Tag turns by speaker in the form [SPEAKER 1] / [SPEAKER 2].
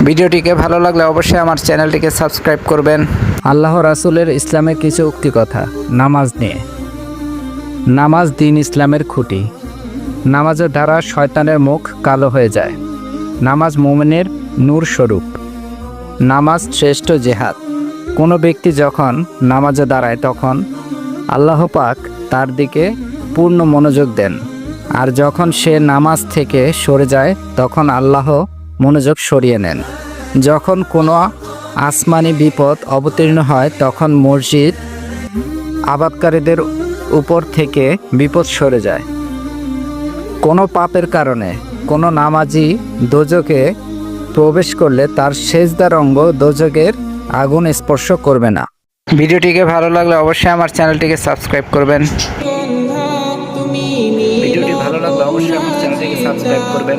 [SPEAKER 1] ভিডিওটিকে ভালো লাগলে অবশ্যই আমার চ্যানেলটিকে সাবস্ক্রাইব করবেন। আল্লাহ রাসূলের ইসলামের কিছু উক্তি কথা নামাজ নিয়ে। নামাজ দ্বীন ইসলামের খুঁটি। নামাজের দ্বারা শয়তানের মুখ কালো হয়ে যায়। নামাজ মুমিনের নূর স্বরূপ। নামাজ শ্রেষ্ঠ জেহাদ। কোনো ব্যক্তি যখন নামাজে দাঁড়ায় তখন আল্লাহ পাক তার দিকে পূর্ণ মনোযোগ দেন, আর যখন সে নামাজ থেকে সরে যায় তখন আল্লাহ মনোযোগ সরিয়ে নেন। যখন কোনো আসমানি বিপদ অবতীর্ণ হয় তখন মসজিদ আবাদকারীদের উপর থেকে বিপদ সরে যায়। কোনো পাপের কারণে কোনো নামাজি দোজখে প্রবেশ করলে তার সেজদার অঙ্গ দোজখের আগুন স্পর্শ করবে না। ভিডিওটিকে ভালো লাগলে অবশ্যই আমার চ্যানেলটিকে সাবস্ক্রাইব করবেন। ভিডিওটি ভালো লাগলে অবশ্যই আমার চ্যানেলটিকে সাবস্ক্রাইব করবেন।